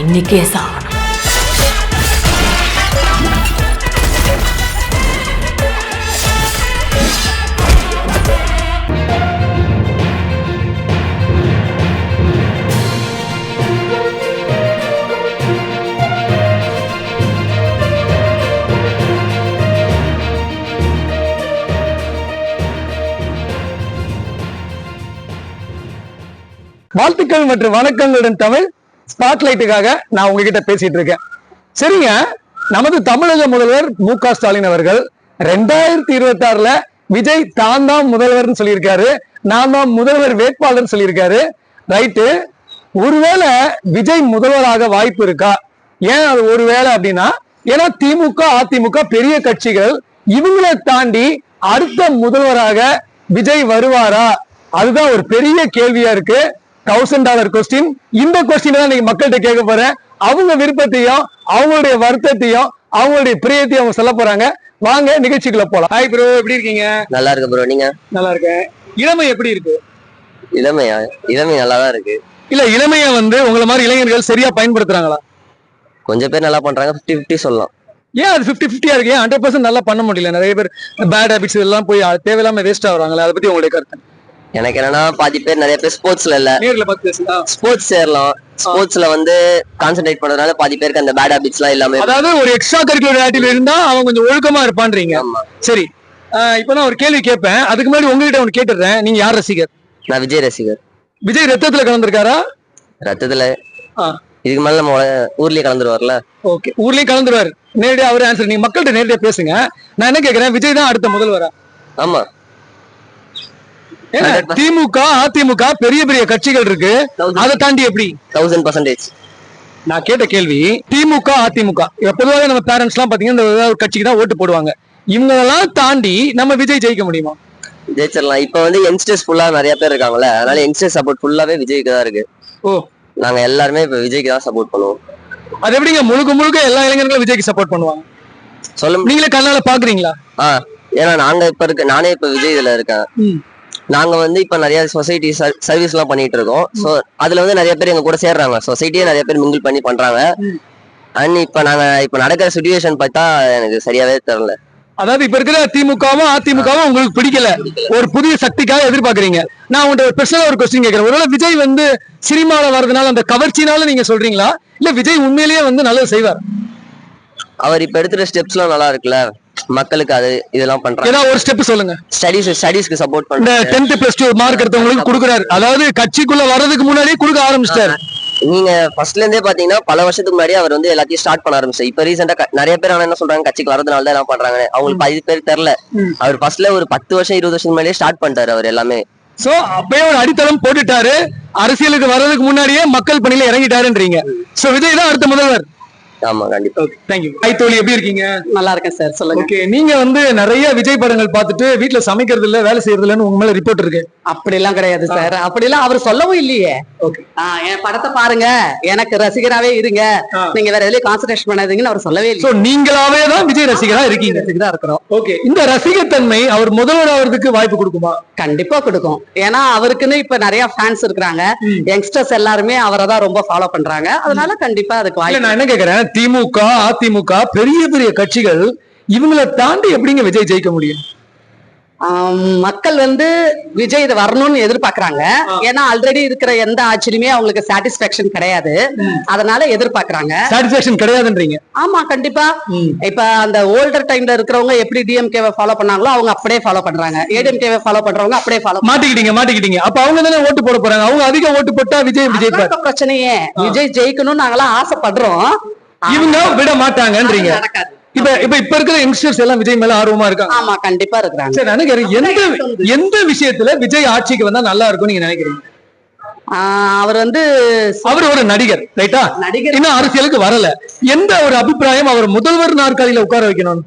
இன்னைக்கே சாகணும். வாழ்த்துக்கள் மற்றும் வணக்கங்களுடன் தமிழ் ஸ்பாட்லைட்டுக்காக நான் உங்ககிட்ட பேசிட்டு இருக்கேன். சரிங்க, நமது தமிழக முதல்வர் மு.க. ஸ்டாலின் அவர்கள் 2026ல விஜய் தான் முதல்வர்னு சொல்லியிருக்காரு, நான் தான் முதல்வர் வேட்பாளர் சொல்லியிருக்காரு. ரைட்டு, ஒருவேளை விஜய் முதல்வராக வாய்ப்பு இருக்கா? ஏன் அது ஒருவேளை அப்படின்னா, ஏன்னா திமுக அதிமுக பெரிய கட்சிகள், இவங்களை தாண்டி அடுத்த முதல்வராக விஜய் வருவாரா? அதுதான் ஒரு பெரிய கேள்வியா இருக்கு. $1000 கொஸ்டின். இந்த கொஸ்டின் தான் நீங்க மக்கள்கிட்ட கேட்க போறேன். அவங்க விருப்பத்தையும் அவங்களுடைய வருத்தத்தையும் அவங்களுடைய பிரியத்தையும் அவங்க சொல்ல போறாங்க. வாங்க நிகழ்ச்சிக்குள்ள போலாம். ஹாய் ப்ரோ, எப்படி இருக்கீங்க? நல்லா இருக்கு ப்ரோ. நீங்க? நல்லா இருக்கேன். இளமை எப்படி இருக்கு? இளமை நல்லா தான் இருக்கு. இல்ல, இளமைய உங்களை மாதிரி இளைஞர்கள் சரியா பயன்படுத்துறாங்களா? கொஞ்சம் பேர் நல்லா பண்றாங்க, 50-50 சொல்லலாம். ஏன் அது 50-50 இருக்கு? 100% நல்லா பண்ண முடியல. நிறைய பேர் பேட் ஹேபிட்ஸ் எல்லாம் போய் தேவையில்லாம வேஸ்ட் ஆகுறாங்களே, அதை பத்தி உங்களுடைய கருத்து? எனக்கு என்னன்னா, பாதி பேர் நிறைய பேர் ஸ்போர்ட்ஸ்ல இல்ல, நேர்ல பார்த்து பேசுங்க. ஸ்போர்ட்ஸ் சேரலாம், ஸ்போர்ட்ஸ்ல கான்சென்ட்ரேட் பண்றதுனால பாதி பேருக்கு அந்த பேட் ஹேபிட்ஸ் எல்லாம் இல்லாம, அதாவது ஒரு எக்ஸ்ட்ரா கரிக்குலர் ஆக்டிவிட்டி இருந்தா அவங்க கொஞ்சம் ஒழுக்கமா இருப்பான்றீங்க. சரி, இப்ப நான் ஒரு கேள்வி கேட்பேன். அதுக்கு முன்னாடி உங்ககிட்ட ஒன்று கேட்டுறேன். நீங்க யார் ரசிகர்? நான் விஜய் ரசிகர். விஜய் ரத்தத்துல கலந்துருக்காரா? ரத்தத்துல இதுக்கு மேல நம்ம ஊர்லயே கலந்துருவார்ல. ஓகே, ஊர்லயும் கலந்துருவாரு. நேரடியா அவரே ஆன்சர். நீங்க மக்கள்கிட்ட நேரடியா பேசுங்க. நான் என்ன கேக்குறேன், விஜய் தான் அடுத்த முதல்வரா? ஆமா. திமுக அதிமுக பெரிய பெரிய கட்சிகள் இருக்கு, அதை தாண்டி எப்படி? 1000%. நான் கேட்ட கேள்வி, திமுக அதிமுக பொதுவாக நம்ம பேரண்ட்ஸ் எல்லாம் பாத்தீங்கன்னா இந்த ஒரு கட்சிக்கு தான் ஓட்டு போடுவாங்க. இவங்க எல்லாம் தாண்டி நம்ம விஜய் ஜெயிக்க முடியுமா? ஜெயிச்சிடலாம். இப்ப யங்ஸ்டர்ஸ் ஃபுல்லா நிறைய பேர் இருக்காங்கல்ல, அதனால யங்ஸ்டர் சப்போர்ட் ஃபுல்லாவே விஜய்க்கு தான் இருக்கு. ஓ, நாங்க எல்லாருமே இப்ப விஜய்க்கு தான் சப்போர்ட் பண்ணுவோம். அது எப்படிங்க முழுக்க முழுக்க எல்லா இளைஞர்களும் விஜய்க்கு சப்போர்ட் பண்ணுவாங்க? சொல்ல நீங்களே கண்ணால பாக்குறீங்களா? ஏன்னா நானே இப்ப விஜய் இதுல இருக்கேன். நாங்க இப்ப நிறைய சொசைட்டி சர்வீஸ் எல்லாம் பண்ணிட்டு இருக்கோம். சோ அதுல நிறைய பேர் எங்க கூட சேர்றாங்க. சொசைட்டியே நிறைய பேர் மிங்கிள் பண்ணி பண்றாங்க. அண்ட் இப்ப நடக்கிற சிச்சுவேஷன் பார்த்தா எனக்கு சரியாவே தெரியல. அதாவது இப்ப இருக்கிற திமுகவும் அதிமுகவும் உங்களுக்கு பிடிக்கல, ஒரு புதிய சக்திக்காக எதிர்பார்க்கறீங்க. நான் உங்கள்ட்ட ஒரு பெர்சனலா ஒரு கொஸ்டின் கேட்கிறேன். ஒருவேளை விஜய் சினிமால வர்றதுனால அந்த கவர்ச்சினால நீங்க சொல்றீங்களா, இல்ல விஜய் உண்மையிலேயே நல்லது செய்வார்? அவர் இப்ப எடுத்துற ஸ்டெப்ஸ் எல்லாம் நல்லா இருக்குல்ல, மக்களுக்கு அது இதெல்லாம் பண்றாங்க. ஏதாவது ஒரு ஸ்டெப் சொல்லுங்க. ஸ்டடீஸ்க்கு சப்போர்ட் பண்ற 10th+2 மார்க் எடுத்தவங்களுக்கு கொடுக்குறாரு. அதாவது கட்சிக்குள்ள வர்றதுக்கு முன்னாடியே கொடுக்க ஆரம்பிச்சிட்டாரு. நீங்க ஃபர்ஸ்ட்ல இருந்தே பாத்தீங்கன்னா பல வருஷத்துக்கு முன்னாடி அவர் எல்லாத்தையும் ஸ்டார்ட் பண்ண ஆரம்பிச்சு. இப்ப ரீசெண்டா நிறைய பேர் என்ன சொல்றாங்க, கட்சிக்கு வரதுனால தான் எல்லாம் பண்றாங்க. அவங்களுக்கு 10 பேர் தெரியல. அவர் ஃபர்ஸ்ட்ல ஒரு 10 வருஷம் 20 வருஷம் முன்னாடியே ஸ்டார்ட் பண்ணிட்டாரு அவர் எல்லாமே. சோ அப்பயே ஒரு அடித்தளம் போட்டுட்டாரு. அரசியலுக்கு வர்றதுக்கு முன்னாடியே மக்கள் பணியில இறங்கிட்டாருன்றீங்க. சோ விஜய் தான் அடுத்த முதல்வர். ஆமா, கண்டிப்பா. தேங்க்யூ. ஹாய் தோழி, எப்படி இருக்கீங்க? நல்லா இருக்கேன் சார், சொல்லுங்க. ஓகே, நீங்க நிறைய விஜய் படங்கள் பார்த்துட்டு வீட்டுல சமைக்கிறது இல்ல, வேலை செய்யறது இல்லன்னு உங்க மேல ரிப்போர்ட் இருக்கு. அப்படி எல்லாம் கிடையாது சார், அப்படி எல்லாம் அவர் சொல்லவும் இல்லையே. ஓகே, என் படத்தை பாருங்க, எனக்கு ரசிகராவே இருங்க, நீங்க வேற எதுலயும் கான்சன்ட்ரேஷன் பண்ணாதீங்கன்னு அவர் சொல்லவே இல்லை. நீங்களாவே தான் விஜய் ரசிகரா இருக்கீங்க? ரசிகரா இருக்கிறோம். ஓகே, இந்த ரசிகத்தன்மை அவர் முதல்வர் ஆவறதுக்கு வாய்ப்பு கொடுக்குமா? கண்டிப்பா கொடுக்கும். ஏன்னா அவருக்குன்னு இப்ப நிறைய ஃபேன்ஸ் இருக்கிறாங்க. யங்ஸ்டர்ஸ் எல்லாருமே அவரை தான் ரொம்ப ஃபாலோ பண்றாங்க. அதனால கண்டிப்பா அதுக்கு வாய்ப்பு. நான் என்ன கேக்குறேன், திமுக அதிமுக பெரிய பெரிய கட்சிகள், இவங்களை தாண்டி எப்படிங்க விஜய் ஜெயிக்க முடியும்? மக்கள் விஜய் இது வரணும்னு எதிர்பார்க்கறாங்க. ஏன்னா ஆல்ரெடி இருக்கிற எந்த ஆட்சியுமே அவங்களுக்கு சாட்டிஸ்பாக்சன் கிடையாது, அதனால எதிர்பார்க்கறாங்க. சாட்டிஸ்பாக்சன் கிடையாதுன்றீங்க? ஆமா, கண்டிப்பா. இப்ப அந்த ஓல்டர் டைம்ல இருக்கிறவங்க எப்படி டிஎம்கேவை ஃபாலோ பண்ணாங்களோ அவங்க அப்படியே ஃபாலோ பண்றாங்க. ஏடிஎம்கேவை ஃபாலோ பண்றவங்க அப்படியே ஃபாலோ. மாட்டிக்கிட்டீங்க. அப்ப அவங்க தானே ஓட்டு போட போறாங்க. அவங்க அதிக ஓட்டு போட்டா விஜய் ஜெயிப்பார். பிரச்சனையே விஜய் ஜெயிக்கணும்னு நாங்களாம் ஆசைப்படுறோம். இவங்க விட மாட்டாங்கன்றீங்க. இப்ப இருக்கிற யங்ஸ்டர்ஸ் எல்லாம் விஜய் மேல ஆர்வமா இருக்காங்க. ஆமா, கண்டிப்பா இருக்காங்க. சரி, நினைக்கிறேன் எந்த விஷயத்துல விஜய் ஆட்சிக்கு வந்தா நல்லா இருக்கும் நீங்க நினைக்கிறீங்க? அவர் ஒரு நடிகர், ரைட்டா? இன்னும் அரசியலுக்கு வரல. எந்த ஒரு அபிப்பிராயம் அவர் முதல்வர் நாற்காலியில உட்கார வைக்கணும்?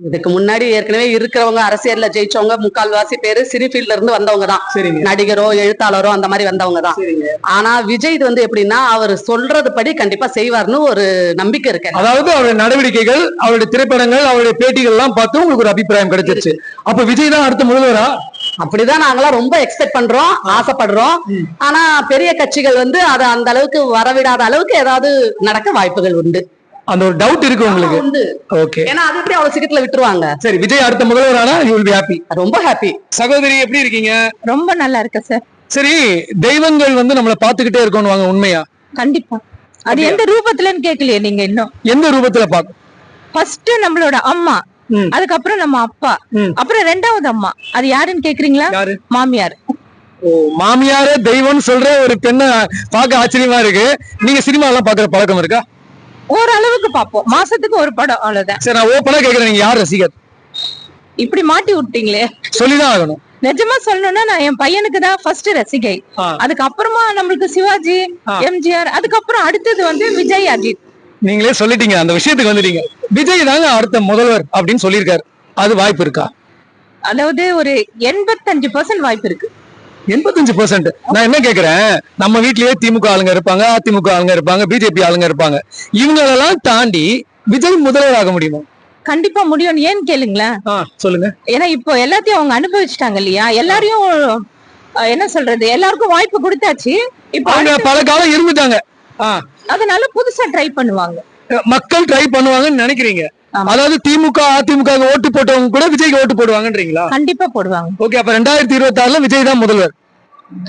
இதுக்கு முன்னாடி ஏற்கனவே இருக்கிறவங்க அரசியல்ல ஜெயிச்சவங்க முக்கால்வாசி பேரு சினி ஃபீல்ட்ல இருந்து வந்தவங்க தான். நடிகரோ எழுத்தாளரோ அந்த மாதிரி வந்தவங்க தான். ஆனா விஜய் இது எப்படின்னா, அவர் சொல்றது படி கண்டிப்பா செய்வார்னு ஒரு நம்பிக்கை இருக்கு. அதாவது அவருடைய நடவடிக்கைகள், அவருடைய திரைப்படங்கள், அவருடைய பேட்டிகள் எல்லாம் பார்த்து உங்களுக்கு ஒரு அபிப்பிராயம் கிடைச்சிருச்சு. அப்ப விஜய் தான் அடுத்த முதல்வரா? அப்படிதான் நாங்களாம் ரொம்ப எக்ஸ்பெக்ட் பண்றோம், ஆசைப்படுறோம். ஆனா பெரிய கட்சிகள் வந்து அதை அந்த அளவுக்கு வரவிடாத அளவுக்கு ஏதாவது நடக்க வாய்ப்புகள் உண்டு. அந்த ஒரு டவுட் இருக்கு உங்களுக்கு? உண்டு. ஓகே. ஏன்னா அது எப்படி அவ்வளவு சீக்கிரத்துல விட்டுருவாங்க. சரி, விஜய் அடுத்த முதல்வரானா யூ வில் பி ஹாப்பி. ரொம்ப ஹாப்பி. சகோதரி எப்படி இருக்கீங்க? ரொம்ப நல்லா இருக்கு சார். சரி, தெய்வங்கள் வந்து நம்மள பாத்துக்கிட்டே இருக்கணும், உண்மையா? கண்டிப்பா. அது எந்த ரூபத்துலன்னு கேட்கலையே நீங்க இன்னும். எந்த ரூபத்துல பாக்கும்? ஃபர்ஸ்ட் நம்மளோட அம்மா, அதுக்கப்புறம் நம்ம அப்பா, அப்புறம் ரெண்டாவது அம்மா. அது யாருன்னு கேக்குறீங்களா? மாமியார். ஓ, மாமியாரே தெய்வம்னு சொல்ற ஒரு பெண்ணை பார்க்க ஆச்சரியமா இருக்கு. நீங்க சினிமா எல்லாம் பாக்குற பழக்கம் இருக்கா? ஓரளவுக்கு பாப்போம், மாசத்துக்கு ஒரு படம், அவ்வளவுதான். சரி, நான் ஓப்பனா கேக்குறேன், நீங்க யார் ரசிகர்? இப்படி மாட்டி விட்டீங்களே. சொல்லிதான் ஆகணும். நிஜமா சொல்லணும்னா நான் என் பையனுக்கு தான் ஃபர்ஸ்ட் ரசிகை. அதுக்கப்புறமா நம்மளுக்கு சிவாஜி, எம்ஜிஆர், அதுக்கப்புறம் அடுத்தது வந்து விஜய், அஜித். நீங்களே சொல்லிட்டீங்க, அந்த விஷயத்துக்கு வந்துட்டீங்க. விஜய் தாங்க அடுத்த முதல்வர் அப்படின்னு சொல்லியிருக்காரு. அது வாய்ப்பு இருக்கா? அதாவது ஒரு 85% வாய்ப்பு இருக்கு. 85%? நான் என்ன கேக்குறேன், நம்ம வீட்லயே திமுக ஆளுங்க இருப்பாங்க, அதிமுக ஆளுங்க இருப்பாங்க, பிஜேபி ஆளுங்க இருப்பாங்க. இவங்களெல்லாம் தாண்டி விஜய் முதல்வர் ஆக முடியுமா? கண்டிப்பா முடியும். ஏன்னு கேளுங்களேன். சொல்லுங்க. ஏன்னா இப்போ எல்லாத்தையும் அவங்க அனுபவிச்சுட்டாங்க இல்லையா? எல்லாரையும் என்ன சொல்றது, எல்லாருக்கும் வாய்ப்பு கொடுத்தாச்சு. இப்போ அவங்க பல காலம் இருந்துட்டாங்க. அதனால புதுசா ட்ரை பண்ணுவாங்க. மக்கள் ட்ரை பண்ணுவாங்கன்னு நினைக்கிறீங்க? அதாவது திமுக அதிமுக ஓட்டு போட்டவங்க கூட விஜய்க்கு ஓட்டு போடுவாங்கன்றீங்களா? கண்டிப்பா போடுவாங்க. ஓகே, அப்ப 2026 விஜய் தான் முதல்வர்.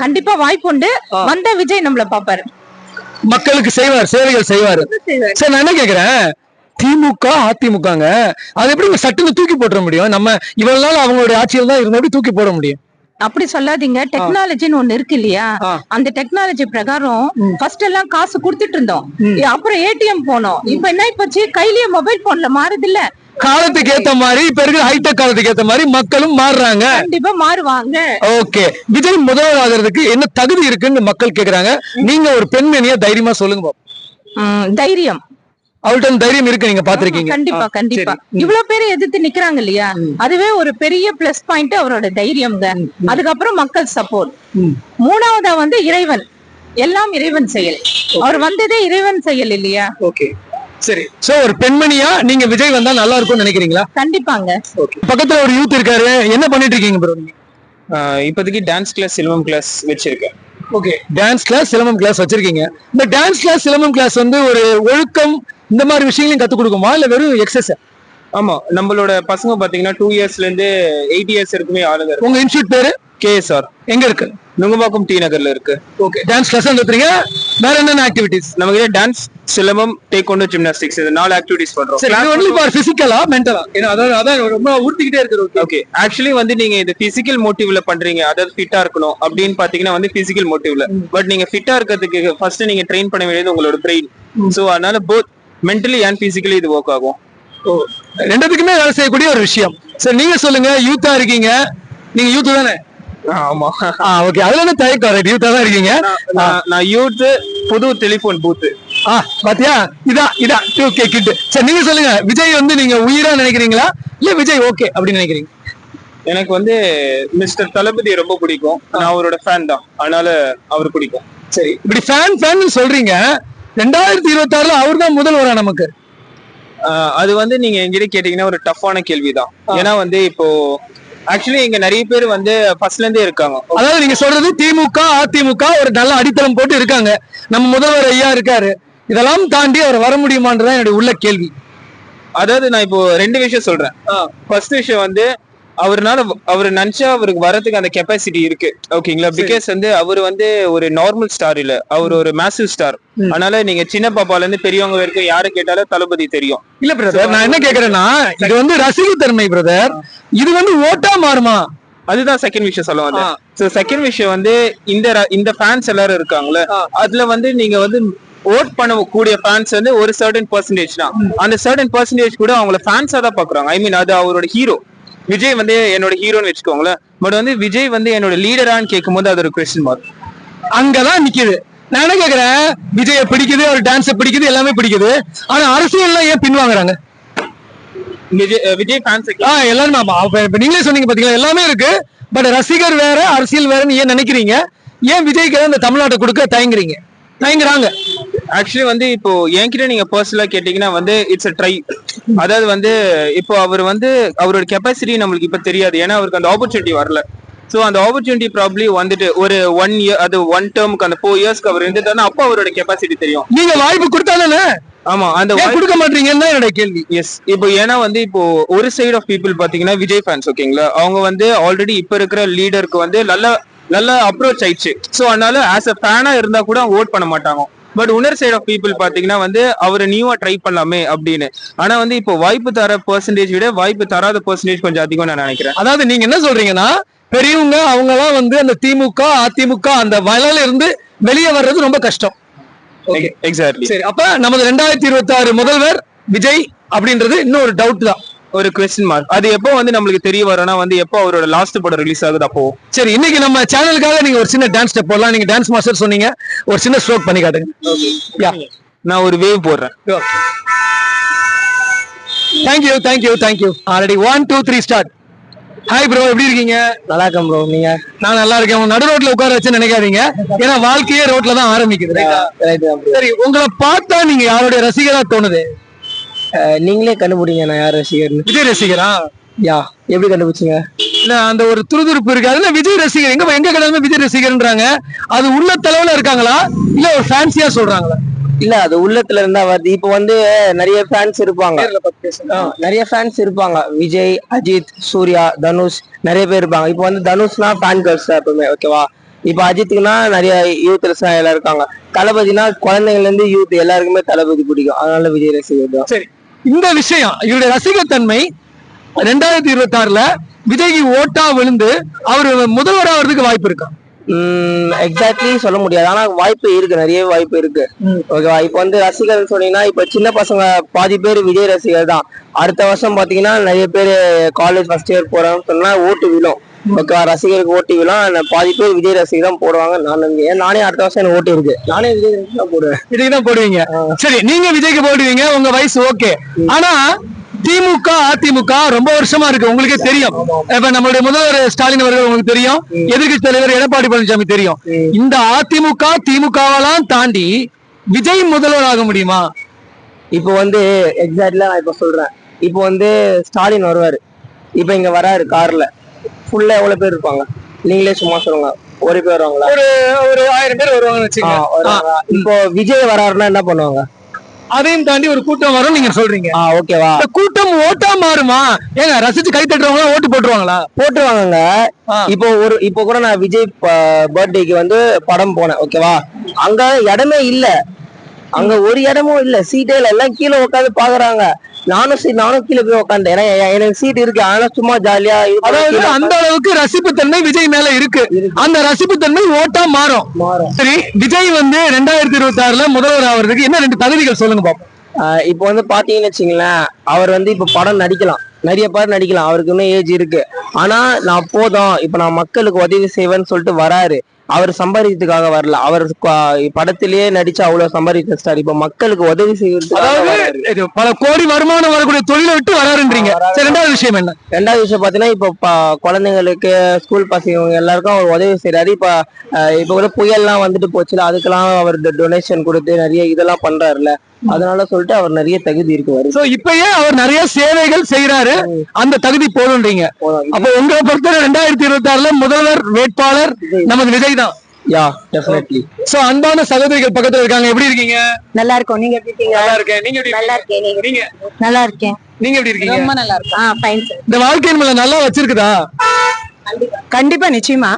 கண்டிப்பா வாய்ப்பு உண்டு. வந்த விஜய் நம்மள பாப்பாரு, மக்களுக்கு செய்வார், சேவைகள் செய்வாரு. சரி, நான் என்ன கேக்குறேன், திமுக அதிமுகங்க அது எப்படி சட்டுன்னு தூக்கி போட்டுற முடியும்? நம்ம இவ்வளவு நாள் அவங்களுடைய ஆட்சியில் தான் இருந்த எப்படி தூக்கி போட முடியும்? அப்படி சொல்லாதீங்க. டெக்னாலஜின்னு ஒண்ணு இருக்கு இல்லையா? அந்த டெக்னாலஜி பிரகாரம் ஃபர்ஸ்ட் எல்லாம் காசு கொடுத்துட்டு இருந்தோம், அப்புறம் ஏடிஎம் போனோம். இப்ப என்ன போச்சு, கையிலேயே மொபைல் போன்ல மாறுது இல்ல? காலத்துக்கு ஏத்த மாதிரி இப்ப இருக்கிற ஹைடெக் காலத்துக்கு ஏத்த மாதிரி மக்களும் மாறுறாங்க. கண்டிப்பா மாறுவாங்க. ஓகே, விஜய் முதல்வர் ஆகிறதுக்கு என்ன தகுதி இருக்குன்னு மக்கள் கேக்குறாங்க. நீங்க ஒரு பெண்மணியா தைரியமா சொல்லுங்க. தைரியம், அவள்கிட்ட தைரியம் இருக்கு, நீங்க பாத்திருக்கீங்க. கண்டிப்பா கண்டிப்பா. இவ்வளவு பேரை எதிர்த்து நிக்கிறாங்க இல்லையா? அதுவே ஒரு பெரிய பிளஸ் பாயிண்ட் அவரோட தைரியம்ங்க. அதுக்கப்புறம் மக்கள் சப்போர்ட். மூணாவதா வந்து இறைவன், எல்லாம் இறைவன் செயல். அவர் வந்ததே இறைவன் செயல் இல்லையா? ஓகே, சரி. சோ ஒரு பெண்மணியா நீங்க விஜய் வந்தா நல்லா இருக்கும்னு நினைக்கிறீங்களா? கண்டிப்பாங்க. பக்கத்துல ஒரு யூத் இருக்காரு, என்ன பண்ணிட்டு இருக்கீங்க ப்ரோ? இப்போதைக்கு டான்ஸ் கிளாஸ், சிலம்பம் கிளாஸ் வச்சிருக்கேன். Okay, dance class, silambam class வச்சிருக்கீங்க. இந்த டான்ஸ் கிளாஸ், சிலம்பம் கிளாஸ் வந்து ஒரு ஒழுக்கம் இந்த மாதிரி விஷயங்களையும் கத்து கொடுக்குமா, இல்ல வெறும் எக்ஸசைஸ்? ஆமா, நம்மளோட பசங்க பாத்தீங்கன்னா 2 இயர்ஸ்ல இருந்து 8 இயர்ஸ் இருக்குமே ஆளுங்க. உங்க இன்ஸ்டியூட் பேரு? KSR. எங்க இருக்கு? நுங்கம்பாக்கம் டி நகர்ல இருக்கு. ஓகே, டான்ஸ் கிளாஸ் நடத்துறீங்க. வேற என்னென்ன ஆக்டிவிட்டிஸ்? நம்ம கிட்ட டான்ஸ், சிலம்பம், டேக்வாண்டோ, ஜிம்னாஸ்டிக்ஸ், இது 4 ஆக்டிவிட்டிஸ் பண்றோம். சரி, இது ஒன்லி ஃபார் பிசிக்கலா மென்டலா? ஏன்னா அதான் ரொம்ப ஊர்த்திக்கிட்டே இருக்கு. ஓகே, ஆக்சுவலி வந்து நீங்க இது பிசிக்கல் மோட்டிவ்ல பண்றீங்க, அதாவது ஃபிட்டா இருக்கணும் அப்படின்னு பாத்தீங்கன்னா வந்து பிசிக்கல் மோட்டிவ்ல. பட் நீங்க ஃபிட்டா இருக்கிறதுக்கு ஃபர்ஸ்ட் நீங்க ட்ரெயின் பண்ண வேண்டியது உங்களோட பிரெயின். சோ அதனால போத் மென்டலி அண்ட் பிசிக்கலி இது ஒர்க் ஆகும். ரெண்டுத்துக்குமே வேலை செய்யக்கூடிய ஒரு விஷயம். சரி, நீங்க சொல்லுங்க, யூத்தா இருக்கீங்க, நீங்க யூத் தானே? ஆமா. ஓகே, அதுல என்ன தயக்கம்? ரைட், யூத்தா தான் இருக்கீங்க. நான் யூத், புது டெலிபோன் பூத். பாத்தியா, இதான் 2K கிட். சரி, நீங்க சொல்லுங்க, விஜய் வந்து நீங்க உயிரா நினைக்கிறீங்களா, இல்ல விஜய் ஓகே அப்படின்னு நினைக்கிறீங்க? எனக்கு வந்து மிஸ்டர் தளபதி ரொம்ப பிடிக்கும். நான் அவரோட ஃபேன் தான், அதனால அவர் பிடிக்கும். சரி, இப்படி ஃபேன் சொல்றீங்க, 2026 அவர் தான் முதல்வரா நமக்கு? அது வந்து நீங்க எங்கிட்ட கேட்டீங்கன்னா ஒரு டஃப்பான கேள்விதான். ஏன்னா வந்து இப்போ ஆக்சுவலி இங்க நிறைய பேர் வந்து ஃபர்ஸ்ட்ல இருந்தே இருக்காங்க. அதாவது நீங்க சொல்றது திமுக அதிமுக ஒரு நல்ல அடித்தளம் போட்டு இருக்காங்க, நம்ம முதல்வர் ஐயா இருக்காரு, இதெல்லாம் தாண்டி அவர் வர முடியுமான்றதான் என்னுடைய உள்ள கேள்வி. அதாவது நான் இப்போ 2 விஷயம் சொல்றேன். ஃபர்ஸ்ட் விஷயம் வந்து அவர் நினைச்சா அவருக்கு வரதுக்கு அந்த கெப்பாசிட்டி இருக்கு. ஓகேங்களா? பிகாஸ் வந்து அவர் வந்து ஒரு நார்மல் ஸ்டார் இல்ல, அவர் ஒரு மேசிவ் ஸ்டார். அதனால நீங்க சின்ன பாப்பால இருந்து பெரியவங்க வரைக்கும் யாரு கேட்டாலும் தளபதி தெரியும். இல்ல பிரதர், நான் என்ன கேக்குறேன்னா, இது வந்து ரசிகத்தன்மை பிரதர், இது வந்து ஓட்டா மாறுமா? அதுதான் செகண்ட் விஷயம் சொல்ல வந்தேன். சோ செகண்ட் விஷயம் வந்து இந்த ஃபேன்ஸ் எல்லாரும் இருக்காங்களே, அதுல வந்து நீங்க வந்து ஓட் பண்ணக்கூடிய ஃபேன்ஸ் வந்து ஒரு சர்டன் பெர்சன்டேஜ் தான். அந்த சர்டன் பெர்சன்டேஜ் கூட அவங்கள ஃபேன்ஸா தான் பாக்குறாங்க. ஐ மீன் அது அவரோட ஹீரோ. விஜய் வந்து என்னோட ஹீரோன்னு வச்சுக்கோங்களேன். பட் வந்து விஜய் வந்து என்னோட லீடரான்னு கேட்கும் போது அது ஒரு கொஸ்டின் மார்க் அங்கதான் நிக்குது. நான் என்ன கேக்குறேன், விஜய பிடிக்குது, அவர் டான்ஸ் பிடிக்குது, எல்லாமே பிடிக்குது, ஆனா அரசியல் ஏன் பின்வாங்குறாங்க? விஜய் ஃபேன்ஸ் எல்லாரும் இப்ப நீங்களே சொன்னீங்க பாத்தீங்களா, எல்லாமே இருக்கு, பட் ரசிகர் வேற அரசியல் வேறன்னு ஏன் நினைக்கிறீங்க? ஏன் விஜய்க்கு இந்த தமிழ்நாட்டை கொடுக்க தயங்குறாங்க? ஆக்சுவலி வந்து இப்போ என்கிட்ட நீங்க பர்சனலா கேட்டீங்கன்னா வந்து இட்ஸ் ட்ரை. அதாவது வந்து இப்போ அவர் வந்து அவரோட கெப்பாசிட்டி நம்மளுக்கு இப்ப தெரியாது, ஏன்னா அவருக்கு அந்த ஆப்பர்ச்சுனிட்டி வரல. சோ அந்த ஆப்பர்ச்சுனிட்டி ப்ராப்ளி வந்துட்டு ஒரு 1 இயர் அது 1 டேர்முக்கு அந்த 4 இயர்ஸ்க்கு அவர் இருந்துட்டாருன்னா அப்போ அவரோட கெப்பாசிட்டி தெரியும். நீங்க வாய்ப்பு கொடுத்தாதானே? ஆமா, அந்த கொடுக்க மாட்டீங்கன்னு என்னோட கேள்வி. எஸ், இப்போ ஏன்னா வந்து இப்போ ஒரு சைடு ஆஃப் பீப்புள் பாத்தீங்கன்னா விஜய் ஃபேன்ஸ் ஓகேங்களா, அவங்க வந்து ஆல்ரெடி இப்ப இருக்கிற லீடருக்கு வந்து நல்ல அப்ரோச் ஆயிடுச்சு. சோ அதனால ஆஸ் அ ஃபேனா இருந்தா கூட அவங்க ஓட் பண்ண மாட்டாங்க. பட் இன்னொரு சைடு ஆஃப் பீப்புள் பாத்தீங்கன்னா வந்து அவரை நியூவா ட்ரை பண்ணலாமே அப்படின்னு. ஆனா வந்து இப்போ வாய்ப்பு தர பெர்சன்டேஜ் விட வாய்ப்பு தராத பெர்சன்டேஜ் கொஞ்சம் அதிகம் நான் நினைக்கிறேன். அதாவது நீங்க என்ன சொல்றீங்கன்னா, பெரியவங்க அவங்க எல்லாம் வந்து அந்த திமுக அதிமுக அந்த வலையில இருந்து வெளியே வர்றது ரொம்ப கஷ்டம். எக்ஸாக்ட்லி. சரி, அப்ப நமது 2026 முதல்வர் விஜய் அப்படின்றது இன்னொரு டவுட் தான், ஒரு கொஸ்டின் மார்க். அது எப்போ வந்து நம்மளுக்கு தெரிய வரும்னா வந்து எப்போ அவரோட லாஸ்ட் படம் ரிலீஸ் ஆகுது அப்போ. சரி, இன்னைக்கு நம்ம சேனலுக்காக நீங்க ஒரு சின்ன டான்ஸ் ஸ்டெப் போடலாம். நீங்க டான்ஸ் மாஸ்டர் சொன்னீங்க, ஒரு சின்ன ஸ்ட்ரோக் பண்ணி காட்டுங்க. நான் ஒரு வேவ் போடுறேன். Thank you. Already 1 2 3 start. Hi bro, எப்படி இருக்கீங்க? நல்லா இருக்கேன் ப்ரோ, நீங்க? நான் நல்லா இருக்கேன். நடு ரோட்ல உட்கார வச்சு நினைக்காதீங்க, ஏன்னா வாழ்க்கையே ரோட்ல தான் ஆரம்பிக்குது. சரி, உங்களை பார்த்தா நீங்க யாருடைய ரசிகரா தோணுது? நீங்களே கண்டுபிடிங்க நான் யார் ரசிகர்னு. விஜய் ரசிகரா? யா, எப்படி கண்டுபிடிச்சீங்க? இல்ல, அந்த ஒரு துருதுருப்பு இருக்கு. அதுல விஜய் ரசிகர் எங்க கடாலுமே விஜய் ரசிகர்ன்றாங்க. அது உள்ள தலைவுல இருக்காங்களா இல்ல ஒரு ஃபேன்சியா சொல்றாங்களா? இல்ல, அது உள்ளத்துல இருந்தா வருது. இப்ப வந்து நிறைய ஃபேன்ஸ் இருப்பாங்க, விஜய், அஜித், சூர்யா, தனுஷ், நிறைய பேர் இருப்பாங்க. இப்ப வந்து தனுஷ்னா ஃபேன் கேர்ள்ஸ் தான் எப்பவுமே, ஓகேவா? இப்ப அஜித்துக்குனா நிறைய யூத் எல்லாம் இருக்காங்க. தளபதினா குழந்தைங்கள்ல இருந்து யூத் எல்லாருக்குமே தளபதி பிடிக்கும், அதனால விஜய் ரசிகர் தான். சரி, இந்த விஷயம் இவருடைய ரசிகர் தன்மை 2026ல விஜய்க்கு ஓட்டா விழுந்து அவர் முதல்வர் ஆகிறதுக்கு வாய்ப்பு இருக்கா? எக்ஸாக்ட்லி சொல்ல முடியாது, ஆனா வாய்ப்பு இருக்கு, நிறைய வாய்ப்பு இருக்கு, ஓகேவா? இப்ப வந்து ரசிகர் சொன்னீங்கன்னா இப்ப சின்ன பசங்க பாதி பேர் விஜய் ரசிகர் தான். அடுத்த வருஷம் பாத்தீங்கன்னா நிறைய பேர் காலேஜ் ஃபர்ஸ்ட் இயர் போறாங்கன்னு சொன்னா ஓட்டு விழும், ஓகேவா? ரசிகருக்கு ஓட்டு விழும். பாதி பேர் விஜய் ரசிகர் தான் போடுவாங்க. நானே அடுத்த வருஷம் எனக்கு ஓட்டு இருக்கு, நானே விஜய் தான் போடுவேன். விஜய் தான் போடுவீங்க? சரி, நீங்க விஜய்க்கு போடுவீங்க, உங்க வயசு ஓகே. ஆனா திமுக அதிமுக ரொம்ப வருஷமா இருக்கு, உங்களுக்கே தெரியும். இப்ப நம்மளுடைய முதல்வர் ஸ்டாலின் அவர்கள் உங்களுக்கு தெரியும், எதிர்கட்சி தலைவர் எடப்பாடி பழனிசாமி தெரியும். இந்த அதிமுக திமுகவெல்லாம் தாண்டி விஜய் முதல்வர் ஆக முடியுமா? இப்போ வந்து எக்ஸாக்ட்லா நான் இப்ப சொல்றேன். இப்போ வந்து ஸ்டாலின் வருவாரு, இப்ப இங்க வராரு கார்ல, ஃபுல்லா எவ்வளவு பேர் இருப்பாங்க நீங்களே சும்மா சொல்லுங்க. ஒரு பேர் வருவாங்களா? ஒரு 1000 பேர் வருவாங்கன்னு வச்சுக்கோங்க. இப்போ விஜய் வராருன்னா என்ன பண்ணுவாங்க? அதையும் தாண்டி ஒரு கூட்டம் வரும் நீங்க சொல்றீங்க, ஓகேவா? இந்த கூட்டம் ஓட்டா மாறுமா? ஏங்க, ரசிச்சு கை தட்டுறவங்க ஓட்டு போட்டுருவாங்களா? போட்டுருவாங்க. இப்போ கூட நான் விஜய் பர்த்டேக்கு வந்து படம் போனேன், ஓகேவா? அங்க இடமே இல்ல, அங்க ஒரு இடமும் இல்ல, சீட்டே இல்ல, எல்லாம் கீழே உட்காந்து பாக்குறாங்க. நானும் கீழே போய் உட்காந்தேன், ஏன்னா எனக்கு சீட் இருக்கு, ஆனா சும்மா ஜாலியா. அதாவது அந்த அளவுக்கு ரசிப்பு தன்மை விஜய் மேல இருக்கு, அந்த ரசிப்பு தன்மை ஓட்டா மாறும். சரி, விஜய் வந்து 2026ல முதல்வர் ஆவறதுக்கு என்ன 2 தகுதிகள் சொல்லுங்க பாப்போம். இப்போ வந்து பாத்தீங்கன்னு வச்சுங்களேன், அவர் வந்து இப்ப படம் நடிக்கலாம், நிறைய பேர் நடிக்கலாம், அவருக்கு இன்னும் ஏஜ் இருக்கு. ஆனா நான் போதும், இப்ப நான் மக்களுக்கு உதவி செய்வேன்னு சொல்லிட்டு வராரு. அவர் சம்பாதிக்கிறதுக்காக வரல, அவர் படத்திலேயே நடிச்சு அவ்வளவு சம்பாதிச்சாரு. இப்ப மக்களுக்கு உதவி செய்யறதுக்கு பல கோடி வருமானம் வரக்கூடிய தொழிலை விட்டு வராருன்றீங்க. ரெண்டாவது விஷயம் என்ன? ரெண்டாவது விஷயம் பாத்தீங்கன்னா, இப்ப குழந்தைங்களுக்கு, ஸ்கூல் பசங்க எல்லாருக்கும் அவர் உதவி செய்யறாரு. இப்ப கூட புயல்லாம் வந்துட்டு போச்சுல, அதுக்கெல்லாம் அவர் டொனேஷன் கொடுத்து நிறைய இதெல்லாம் பண்றாருல, அதனால சொல்லிட்டு அவர் நிறைய தகுதி இருக்கு. இப்பயே அவர் நிறைய சேவைகள் செய்யறாரு, அந்த தகுதி போதுன்றீங்க. அப்ப உங்களை பொறுத்தவரை 2026ல முதல்வர் வேட்பாளர் நமது விஜய் தான். யா, டெஃபினெட்லி. சோ அன்பான சகோதரிகள் பக்கத்துல இருக்காங்க, எப்படி இருக்கீங்க? நல்லா இருக்கோம், நீங்க எப்படி இருக்கீங்க? நல்லா இருக்கேன். நீங்க எப்படி? நல்லா இருக்கேன். நீங்க? நல்லா இருக்கேன். நீங்க எப்படி இருக்கீங்க? ரொம்ப நல்லா இருக்கேன். Fine sir. இந்த வாழ்க்கையின் மேல நல்லா வச்சிருக்குதா? கண்டிப்பா, நிச்சயமா.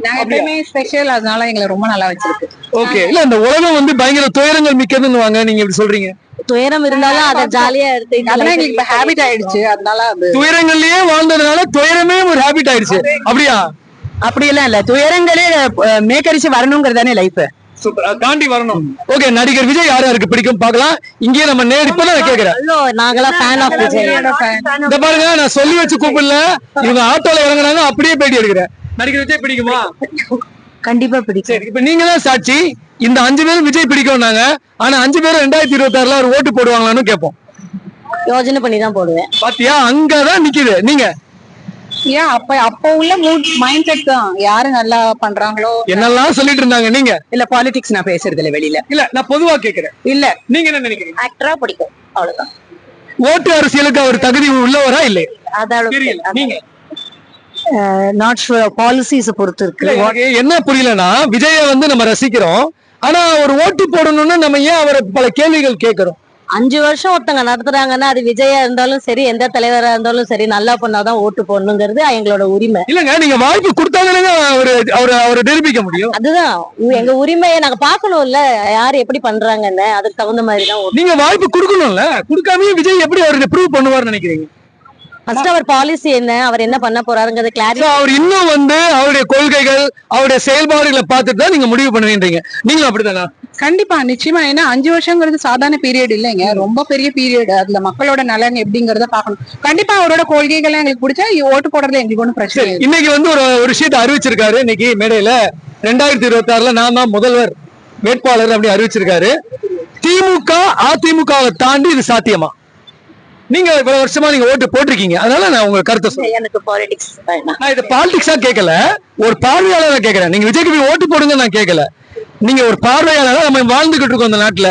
நாங்க எப்பவுமே ஸ்பெஷல், அதனால எங்களை ரொம்ப நல்லா வச்சிருக்கு. ஓகே. இல்ல, இந்த உலகம் வந்து பயங்கர துயரங்கள் மிக்கதுன்னு வாங்க, நீங்க எப்படி சொல்றீங்க? துயரம் இருந்தாலும் அதை ஜாலியா எடுத்து, அதெல்லாம் எங்களுக்கு இப்ப ஹேபிட் ஆயிடுச்சு, அதனால அது துயரங்கள்லயே வாழ்ந்ததுனால துயரமே ஒரு ஹேபிட் ஆயிடுச்சு. அப்படியா? அப்படி எல்லாம் இல்ல, துயரங்களே மேக்கரிச்சு வரணுங்கிறதானே லைஃப். சூப்பர், தாண்டி வரணும். ஓகே, நடிகர் விஜய் யாருக்கு பிடிக்கும் பார்க்கலாம். இங்கே நம்ம இப்பதான் கேக்குறேன். நாங்களாம் ஃபேன் ஆஃப் விஜய். இந்த பாருங்க, நான் சொல்லி வச்சு கூப்பிடல, இவங்க ஆட்டோல இறங்குறாங்க, அப்படியே பேட்டி எடுக்கிறேன். நடிகர் விஜய் பிடிக்குமா? கண்டிப்பா பிடிக்கும். சரி, இப்ப நீங்க தான் சாட்சி. இந்த 5 பேரும் விஜய் பிடிக்கும் நாங்க, ஆனா 5 பேரும் 2026ல ஒரு ஓட்டு போடுவாங்களான்னு கேட்போம். யோசனை பண்ணி தான் போடுவேன். பாத்தியா, அங்கதான் நிக்குது. நீங்க ஏன் அப்ப உள்ள மைண்ட் செட் தான், யாரு நல்லா பண்றாங்களோ என்னெல்லாம் சொல்லிட்டு இருந்தாங்க. நீங்க இல்ல பாலிடிக்ஸ் நான் பேசுறது இல்ல வெளியில, இல்ல நான் பொதுவா கேக்குறேன். இல்ல நீங்க என்ன நினைக்கிறீங்க? ஆக்டரா பிடிக்கும், அவ்வளவுதான். ஓட்டு அரசியலுக்கு அவர் தகுதி உள்ளவரா இல்லை? அதான் நீங்க நாட் ஷுவர், பாலிசிஸ் பொறுத்து இருக்கு. எனக்கு என்ன புரியலன்னா, விஜய வந்து நம்ம ரசிக்கிறோம், ஆனா ஒரு ஓட்டு போடணும்னு நம்ம ஏன் அவரை பல கேள்விகள் கேட்கிறோம்? 5 வருஷம் ஒருத்தங்க நடத்துறாங்கன்னா அது விஜயா இருந்தாலும் சரி, எந்த தலைவரா இருந்தாலும் சரி, நல்லா பண்ணாதான் ஓட்டு போடணுங்கிறது எங்களோட உரிமை. இல்லங்க, நீங்க வாய்ப்பு கொடுத்தாதானே அவரை நிரூபிக்க முடியும். அதுதான் எங்க உரிமையை நாங்க பாக்கணும்ல, யாரு எப்படி பண்றாங்கன்னு, அதுக்கு தகுந்த மாதிரி தான். நீங்க வாய்ப்பு கொடுக்கணும்ல, கொடுக்காமயே விஜய் எப்படி அவரை ப்ரூவ் பண்ணுவார்னு நினைக்கிறீங்க? ஃபர்ஸ்ட் அவர் பாலிசி என்ன, அவர் என்ன பண்ண போறாருங்கிறது கிளாரிட்டி. அவர் இன்னும் வந்து அவருடைய கொள்கைகள், அவருடைய செயல்பாடுகளை பார்த்துட்டு தான் நீங்க முடிவு பண்ணுவீங்க. நீங்களும் அப்படித்தானா? கண்டிப்பா, நிச்சயமா. ஏன்னா 5 வருஷங்கிறது சாதாரண பீரியட் இல்லைங்க, ரொம்ப பெரிய பீரியட். அதுல மக்களோட நலன் எப்படிங்கறத பாக்கணும். கண்டிப்பா அவரோட கொள்கைகள் எங்களுக்கு பிடிச்சா ஓட்டு போடுறதுல எங்களுக்கு ஒன்றும் பிரச்சனை இல்லை. இன்னைக்கு வந்து ஒரு விஷயத்தை அறிவிச்சிருக்காரு. இன்னைக்கு மேடையில 2026 நான் தான் முதல்வர் வேட்பாளர் அப்படி அறிவிச்சிருக்காரு. திமுக அதிமுகவை தாண்டி இது சாத்தியமா? நீங்க இவ்வளவு வருஷமா நீங்க ஓட்டு போட்டிருக்கீங்க, அதனால நான் உங்க கருத்தை சொல்றேன். எனக்கு பாலிடிக்ஸ் நான் இது பாலிடிக்ஸா கேட்கல, ஒரு பார்வையாளரா கேட்கிறேன். நீங்க விஜய்க்கு போய் ஓட்டு போடுங்க நான் கேட்கல, நீங்க ஒரு பார்வையாளரா நம்ம வாழ்ந்துகிட்டு இருக்கோம் இந்த நாட்டுல,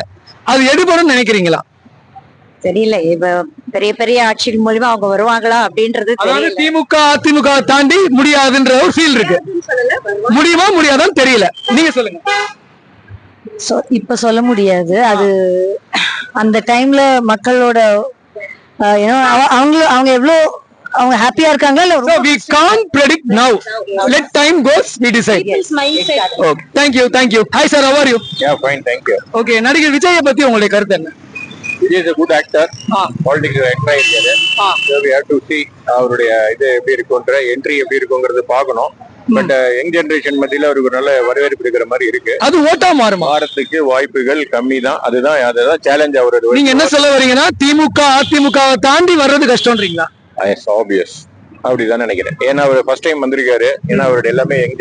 அது எடுபடும் நினைக்கிறீங்களா? தெரியல, இப்ப பெரிய பெரிய ஆட்சிகள் மூலமா அவங்க வருவாங்களா அப்படின்றது அதாவது திமுக அதிமுக தாண்டி முடியாதுன்ற ஒரு ஃபீல் இருக்கு. முடியுமா முடியாதான்னு தெரியல, நீங்க சொல்லுங்க. இப்ப சொல்ல முடியாது. அது அந்த டைம்ல மக்களோட அவங்க எவ்வளவு அவங்க ஹாப்பியா இருக்காங்களா இல்ல. So we can't predict now. Let time goes, we decide. Okay, thank you. Hi sir, how are you? Yeah, fine, thank you. Okay, நடிகர் விஜயை பத்தி உங்களுடைய கருத்து என்ன? He is a good actor. Politics entry ஆயிருக்காரு. So we have to see அவருடைய இது எப்படி இருக்குன்ற என்ட்ரி எப்படி இருக்குங்கிறது பார்க்கணும். பட் யங் ஜெனரேஷன் மத்தியில அவருக்கு ஒரு நல்ல வரவேற்பு இருக்கிற மாதிரி இருக்கு. அது ஓட்டா மாறுமா? மாறத்துக்கு வாய்ப்புகள் கம்மி தான். அதுதான் சேலஞ்ச் அவரோட. நீங்க என்ன சொல்ல வரீங்கன்னா, திமுக அதிமுகவை தாண்டி வர்றது கஷ்டம்ன்றீங்களா? இட்ஸ் ஆப்வியஸ், அப்படிதான் நினைக்கிறேன். ஏன்னா அவர் ஃபர்ஸ்ட் டைம் வந்திருக்காரு. ஏன்னா அவரோட எல்லாமே யங்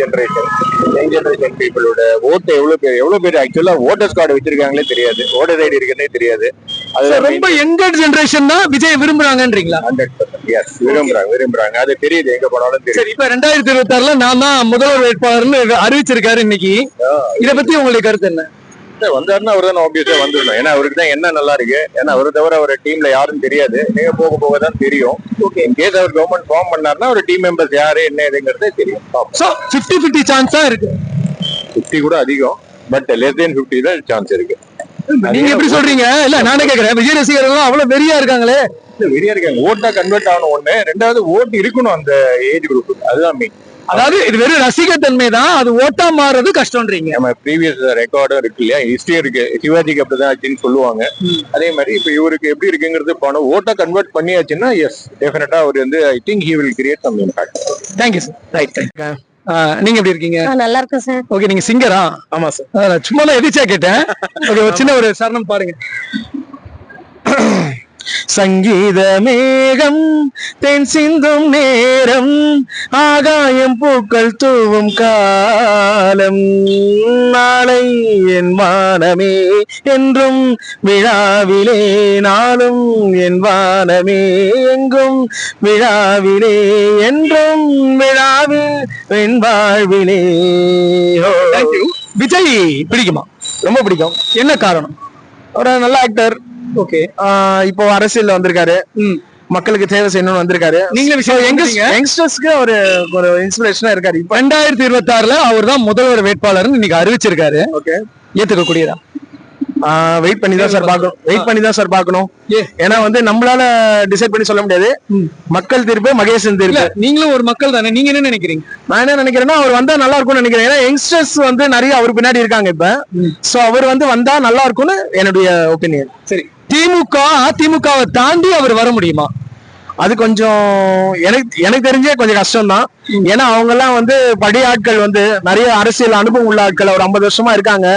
ஜெனரேஷன் பீப்புளோட ஓட்டு எவ்வளவு பேர் ஆக்சுவலா ஓட்டர்ஸ் கார்டு வச்சிருக்காங்களே தெரியாது, ஓட்டர் ஐடி இருக்கிறதே தெரியாது. அது ரொம்ப யங்கர் ஜெனரேஷன் தான் விஜய் விரும்புறாங்கன்றீங்களா? 100% எஸ், விரும்புறாங்க. அது தெரியுது, எங்க போனாலும் தெரியும். சரி, இப்ப 2026 நான் தான் முதல்வர் வேட்பாளர்னு அறிவிச்சிருக்காரு இன்னைக்கு. இத பத்தி உங்களுக்கு கருத்து என்ன? வந்தாருன்னா அவர் தான் ஆப்வியஸா வந்துடணும். ஏன்னா அவருக்கு தான் என்ன நல்லா இருக்கு. ஏன்னா அவரை தவிர அவர் டீம்ல யாரும் தெரியாது, நீங்க போக தான் தெரியும். இன்கேஸ் அவர் கவர்மெண்ட் ஃபார்ம் பண்ணாருன்னா அவர் டீம் மெம்பர்ஸ் யாரு என்ன இதுங்கிறதே தெரியும். 50-50 சான்ஸ் தான் இருக்கு. 50 கூட அதிகம், பட் less than 50 தான் சான்ஸ் இருக்கு. நீங்க எப்படி சொல்றீங்க? இல்ல நானே கேக்குறேன், விஜய் ரசிகர்கள் அவ்வளவு வெறியா இருக்காங்களே. வெறியா இருக்காங்க. ஓட்டா கன்வெர்ட் ஆகணும் ஒண்ணு, ரெண்டாவது ஓட்டு இருக்கணும் அந்த ஏஜ் குரூப், அதுதான் மெயின். அதாவது இது வெறும் ரசிகத்தன்மை தான், அது ஓட்டா மாறுறது கஷ்டம்ன்றீங்க. நம்ம ப்ரீவியஸ் ரெக்கார்டும் இருக்கு இல்லையா, ஹிஸ்டரி இருக்கு. சிவாஜிக்கு அப்படிதான் ஆச்சுன்னு சொல்லுவாங்க. அதே மாதிரி இப்ப இவருக்கு எப்படி இருக்குங்கிறது பணம் ஓட்டா கன்வெர்ட் பண்ணியாச்சுன்னா எஸ், டெஃபினட்டா அவர் வந்து I think he will create some impact. Thank you sir. Right. நீங்க எப்படி இருக்கீங்க? நல்லா இருக்கேன் சார். ஓகே, நீங்க சிங்கரா? ஆமா சார். சும்மா நான் எதிர்ச்சா கேட்டேன். ஓகே, ஒரு சின்ன ஒரு சரணம் பாருங்க. சங்கீத மேகம் தென் சிந்தும் நேரம், ஆகாயம் பூக்கள் தூவும் காலம், நாளை என் வானமே என்றும் விழாவிலே, நாளும் என் வானமே எங்கும் விழாவிலே, என்றும் விழாவில் என் வாழ்விலே. விஜய் பிடிக்குமா? ரொம்ப பிடிக்கும். என்ன காரணம்? ஒரு நல்ல ஆக்டர். ஓகே, இப்போ அரசியல்ல வந்திருக்காரு, மக்களுக்கு சேவை செய்யணும்னு வந்திருக்காரு. நீங்களும் யங்ஸ்டர்ஸ்க்கு ஒரு இன்ஸ்பிரேஷனா இருக்காரு. 2026 அவர் தான் முதல்வர் வேட்பாளர் இன்னைக்கு அறிவிச்சிருக்காரு. ஓகே, ஏத்துக்க கூடியதா? வெயிட் பண்ணி தான் சார் பார்க்கணும். ஏன்னா வந்து நம்மளால டிசைட் பண்ணி சொல்ல முடியாது. மக்கள் தீர்ப்பு, மகேசன் தீர்ப்பு. நீங்களும் ஒரு மக்கள் தானே, நீங்க என்ன நினைக்கிறீங்க? நான் என்ன நினைக்கிறேன்னா, அவர் வந்தா நல்லா இருக்கும்னு நினைக்கிறேன். ஏன்னா யங்ஸ்டர்ஸ் வந்து நிறைய அவர் பின்னாடி இருக்காங்க இப்ப. சோ அவர் வந்து வந்தா நல்லா இருக்கும்னு என்னுடைய ஒப்பீனியன். சரி, திமுக அதிமுகவை தாண்டி அவர் வர முடியுமா? அது கொஞ்சம் எனக்கு தெரிஞ்சே கொஞ்சம் கஷ்டம் தான். ஏன்னா அவங்க எல்லாம் வந்து படி ஆட்கள், வந்து நிறைய அரசியல் அனுபவம் உள்ள ஆட்கள், ஒரு 50 வருஷமா இருக்காங்க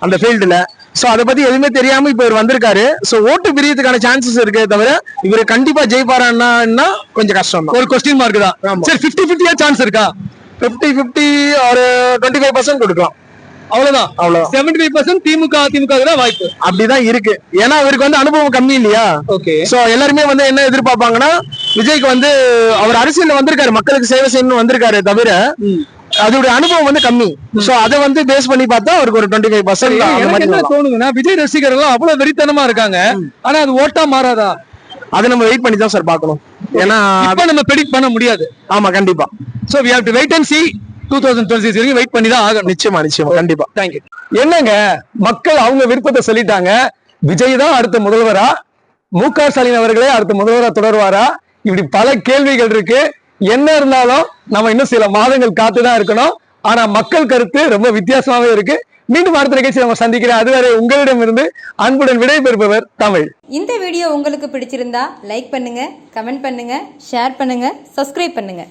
அந்த ஃபீல்டுல. சோ அதை பத்தி எதுவுமே தெரியாம இப்ப இவர் வந்திருக்காரு. சோ ஓட்டு பிரியறதுக்கான சான்சஸ் இருக்கே தவிர இவரு கண்டிப்பா ஜெயிப்பாரான்னா கொஞ்சம் கஷ்டம் தான். ஒரு கொஸ்டின் மார்க் தான். சரி, 50-50 சான்ஸ் இருக்கா? 50-50 ஒரு 25% கொடுக்கலாம். அவ்வளவுதான். 75% திமுக அதிமுக தான் வாய்ப்பு. அப்படிதான் இருக்கு. ஏன்னா அவருக்கு வந்து அனுபவம் கம்மி இல்லையா? ஓகே. சோ எல்லாருமே வந்து என்ன எதிர்பார்ப்பாங்கன்னா, விஜய்க்கு வந்து அவர் அரசியல்ல வந்திருக்காரு, மக்களுக்கு சேவை செய்யணும்னு வந்திருக்காரு தவிர அதோட அனுபவம் வந்து கம்மி. சோ அதை வந்து பேஸ் பண்ணி பார்த்தா அவருக்கு ஒரு 25%. என்ன தோணுதுன்னா, விஜய் ரசிகர்கள் அவ்வளவு வெறித்தனமா இருக்காங்க, ஆனா அது ஓட்டா மாறாதா? அதை நம்ம வெயிட் பண்ணி தான் சார் பார்க்கணும். ஏன்னா இப்ப நம்ம ப்ரெடிக்ட் பண்ண முடியாது. ஆமா கண்டிப்பா. So we have to wait and see. 2026 வரைக்கும் வெயிட் பண்ணி தான் ஆகணும். நிச்சயமா கண்டிப்பா. தேங்க்யூ. என்னங்க மக்கள் அவங்க விருப்பத்தை சொல்லிட்டாங்க. விஜய் தான் அடுத்த முதல்வரா, மு.க. ஸ்டாலின் அவர்களே அடுத்த முதல்வரா தொடர்வாரா, இப்படி பல கேள்விகள் இருக்கு. என்ன இருந்தாலும் நம்ம இன்னும் சில மாதங்கள் காத்துதான் இருக்கணும். ஆனா மக்கள் கருத்து ரொம்ப வித்தியாசமாவே இருக்கு. மீண்டும் அடுத்த நிகழ்ச்சி நம்ம சந்திக்கிறேன். அதுவரை உங்களிடமிருந்து அன்புடன் விடைபெறுபவர் தமிழ். இந்த வீடியோ உங்களுக்கு பிடிச்சிருந்தா லைக் பண்ணுங்க, கமெண்ட் பண்ணுங்க, ஷேர் பண்ணுங்க, சப்ஸ்கிரைப் பண்ணுங்க.